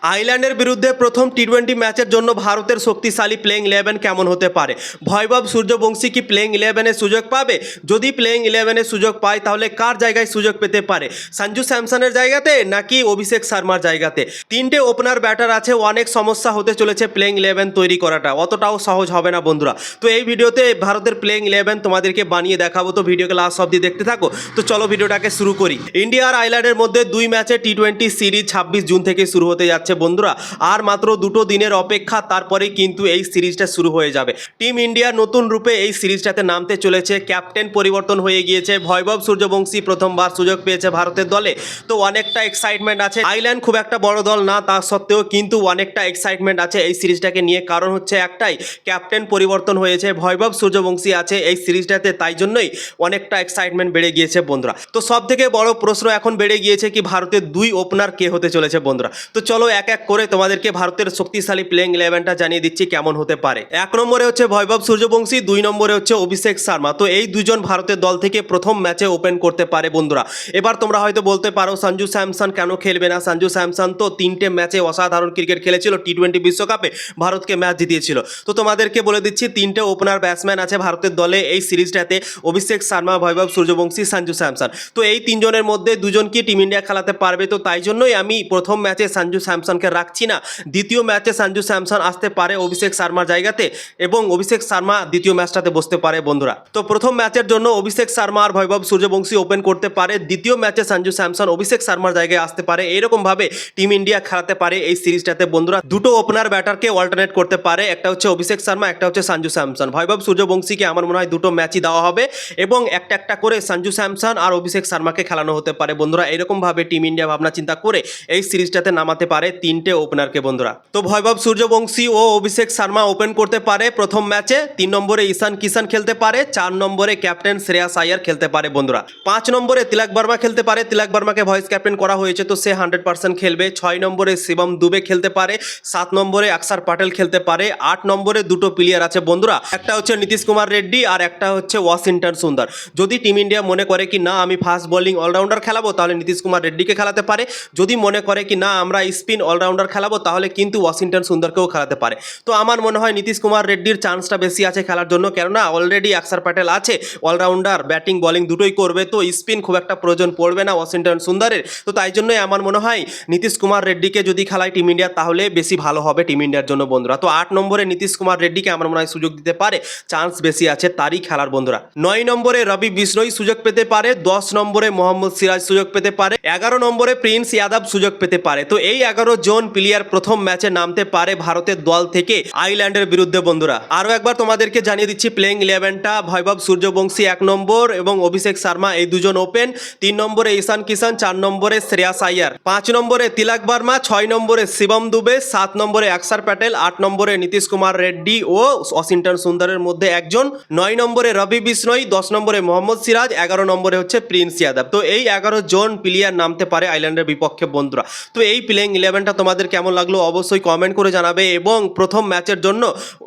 আয়ারল্যান্ডের বিরুদ্ধে প্রথম টি-20 ম্যাচের জন্য ভারতের শক্তিশালী প্লেইং 11 কেমন হতে পারে? ভৈভব সূর্যবংশী কি প্লেইং 11-এ সুযোগ পাবে? যদি প্লেইং 11-এ সুযোগ পায় তাহলে কার জায়গায় সুযোগ পেতে পারে? সঞ্জু স্যামসনের জায়গাতে নাকি অভিষেক শর্মার জায়গাতে? তিনটে ওপেনার ব্যাটার আছে, অনেক সমস্যা হতে চলেছে প্লেইং 11 তৈরি করাটা, অতটাও সহজ হবে না বন্ধুরা। তো এই ভিডিওতে ভারতের প্লেইং 11 তোমাদেরকে বানিয়ে দেখাবো, তো ভিডিওকে লাস্ট অবধি দেখতে থাকো। তো চলো ভিডিওটাকে শুরু করি। ইন্ডিয়া আর আয়ারল্যান্ডের মধ্যে 2 ম্যাচে টি-20 সিরিজ 26 জুন থেকে শুরু হতে যাচ্ছে বন্ধুরা। আর মাত্র দুটো দিনের অপেক্ষা, তারপরেই কিন্তু এই সিরিজটা শুরু হয়ে যাবে। টিম ইন্ডিয়া নতুন রূপে এই সিরিজটাতে নামতে চলেছে। ক্যাপ্টেন পরিবর্তন হয়ে গিয়েছে, ভৈভব সূর্যবংশী প্রথমবার সুযোগ পেয়েছে ভারতের দলে। তো অনেকটা এক্সাইটমেন্ট আছে। আয়ারল্যান্ড খুব একটা বড় দল না, তা সত্ত্বেও কিন্তু অনেকটা এক্সাইটমেন্ট আছে এই সিরিজটাকে নিয়ে। কারণ হচ্ছে একটাই, ক্যাপ্টেন পরিবর্তন হয়েছে, ভৈভব সূর্যবংশী আছে এই সিরিজটাতে, তাই জন্যই অনেকটা এক্সাইটমেন্ট বেড়ে গিয়েছে বন্ধুরা। তো সব থেকে বড় প্রশ্ন এখন বেড়ে গিয়েছে কি ভারতের দুই ওপেনার কে হতে চলেছে বন্ধুরা। তো চলো এক এক করে তোমাদেরকে ভারতের শক্তিশালী প্লেইং 11টা জানিয়ে দিচ্ছি কেমন হতে পারে। 1 নম্বরে হচ্ছে ভৈভব সূর্যবংশী, 2 নম্বরে হচ্ছে অভিষেক শর্মা। তো এই দুজন ভারতের দল থেকে প্রথম ম্যাচে ওপেন করতে পারে বন্ধুরা। এবার তোমরা হয়তো বলতে পারো সঞ্জু স্যামসন কেন খেলবে না? সঞ্জু স্যামসন তো 3টে ম্যাচে অসাধারণ ক্রিকেট খেলেছিল, টি-20 বিশ্বকাপে ভারতকে ম্যাচ জিতিয়েছিল। তো তোমাদেরকে বলে দিচ্ছি, 3টে ওপেনার ব্যাটসম্যান আছে ভারতের দলে এই সিরিজটাতে, অভিষেক শর্মা, ভৈভব সূর্যবংশী, সঞ্জু স্যামসন। তো এই তিনজনের মধ্যে দুজন কি টিম ইন্ডিয়া খেলাতে পারবে? তো তাই জন্যই আমি প্রথম ম্যাচে সঞ্জু স্যামসনকে রাখছি না। দ্বিতীয় ম্যাচে সঞ্জু স্যামসন আসতে পারে অভিষেক শর্মার জায়গাতে, এবং অভিষেক শর্মা দ্বিতীয় ম্যাচটাতে বসতে পারে বন্ধুরা। তো প্রথম ম্যাচের জন্য অভিষেক শর্মা আর ভৈভব সূর্যবংশী ওপেন করতে পারে, দ্বিতীয় ম্যাচে সঞ্জু স্যামসন অভিষেক শর্মার জায়গায় আসতে পারে। এইরকম ভাবে টিম ইন্ডিয়া খেলাতে পারে এই সিরিজটাতে বন্ধুরা। দুটো ওপেনার ব্যাটারকে অল্টারনেট করতে পারে, একটা হচ্ছে অভিষেক শর্মা, একটা হচ্ছে সঞ্জু স্যামসন। ভৈভব সূর্যবংশীকে আমার মনে হয় দুটো ম্যাচই দেওয়া হবে, এবং একটা একটা করে সঞ্জু স্যামসন আর অভিষেক শর্মাকে খেলানো হতে পারে বন্ধুরা। এরকম ভাবে টিম ইন্ডিয়া ভাবনা চিন্তা করে এই সিরিজটাতে নামাতে পারে 3টে ওপেনারকে বন্ধুরা। তো ভৈভব সূর্যবংশী ও অভিষেক শর্মা ওপেন করতে পারে প্রথম ম্যাচে। 3 নম্বরে ঈশান কিষান খেলতে পারে, 4 নম্বরে ক্যাপ্টেন শ্রেয়াস আয়ার খেলতে পারে বন্ধুরা। 5 নম্বরে তিলক বর্মা খেলতে পারে, তিলক বর্মাকে ভাইস ক্যাপ্টেন করা হয়েছে, তো সে 100% খেলবে। 6 নম্বরে শিবম দুবে খেলতে পারে, 7 নম্বরে অক্ষর প্যাটেল খেলতে পারে, 8 নম্বরে দুটো প্লেয়ার আছে বন্ধুরা, একটা হচ্ছে নীতিশ কুমার রেড্ডি আর একটা হচ্ছে ওয়াশিংটন সুন্দর। যদি টিম ইন্ডিয়া মনে করে কি না আমি ফাস্ট বোলিং অলরাউন্ডার খেলাবো, তাহলে নীতিশ কুমার রেড্ডিকে খেলাতে পারে। যদি মনে করে কি না আমরা স্পিন অলরাউন্ডার খেলাবো, তাহলে কিন্তু ওয়াশিংটন সুন্দরকেও খেলাতে পারে। তো আমার মনে হয় নীতিশ কুমার রেড্ডির চান্সটা বেশি আছে খেলার জন্য, কেননা অলরেডি অক্ষর প্যাটেল আছে, অলরাউন্ডার ব্যাটিং বোলিং দুটোই করবে, তো স্পিন খুব একটা প্রয়োজন পড়বে না ওয়াশিংটন সুন্দরের। তো তাই জন্যই আমার মনে হয় নীতিশ কুমার রেড্ডিকে যদি খেলায় টিম ইন্ডিয়া, তাহলে বেশি ভালো হবে টিম ইন্ডিয়ার জন্য বন্ধুরা। তো 8 নম্বরে নীতিশ কুমার রেড্ডিকে আমার মনে হয় সুযোগ দিতে পারে, চান্স বেশি আছে তারই খেলার বন্ধুরা। 9 নম্বরে রবি বিষ্ণই সুযোগ পেতে পারে, 10 নম্বরে মোহাম্মদ সিরাজ সুযোগ পেতে পারে, 11 নম্বরে প্রিন্স যাদব সুযোগ পেতে পারে। তো এই 11 জন প্লেয়ার প্রথম ম্যাচে নামতে পারে ভারতের দল থেকে আয়ারল্যান্ডের বিরুদ্ধে বন্ধুরা। আরও একবার তোমাদেরকে জানিয়ে দিচ্ছি প্লেইং 11টা। ভৈভব সূর্যবংশী 1 নম্বর এবং অভিষেক শর্মা এই দুজন ওপেন, 3 নম্বরে ঈশান কিষান, 4 নম্বরে শ্রেয়াস আয়ার, 5 নম্বরে তিলক বর্মা, 6 নম্বরে শিবম দুবে, 7 নম্বরে অক্ষর প্যাটেল, 8 নম্বরে নীতিশ কুমার রেড্ডি ও ওয়াশিংটন সুন্দরের মধ্যে একজন, 9 নম্বরে রবি বিষ্ণই, 10 নম্বরে মোহাম্মদ সিরাজ, 11 নম্বরে হচ্ছে প্রিন্স যাদব। তো এই 11 জন প্লেয়ার নামতে পারে আয়ারল্যান্ডের বিপক্ষে বন্ধুরা। তো এই প্লেইং 11টা তোমাদের কেমন লাগলো অবশ্যই কমেন্ট করে জানাবে, এবং প্রথম ম্যাচের জন্য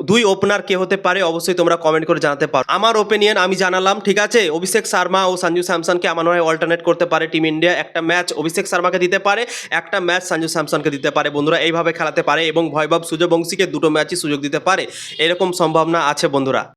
2 ওপেনার কে হতে পারে অবশ্যই তোমরা কমেন্ট করে জানাতে পারো। আমার ওপিনিয়ন আমি জানালাম, ঠিক আছে। অভিষেক শর্মা ও সঞ্জু স্যামসনকে আমার মনে হয় অল্টারনেট করতে পারে টিম ইন্ডিয়া। একটা ম্যাচ অভিষেক শর্মাকে দিতে পারে, একটা ম্যাচ সঞ্জু স্যামসনকে দিতে পারে বন্ধুরা। এইভাবে খেলাতে পারে, এবং ভৈভব সূর্যবংশীকে দুটো ম্যাচই সুযোগ দিতে পারে, এরকম সম্ভাবনা আছে বন্ধুরা।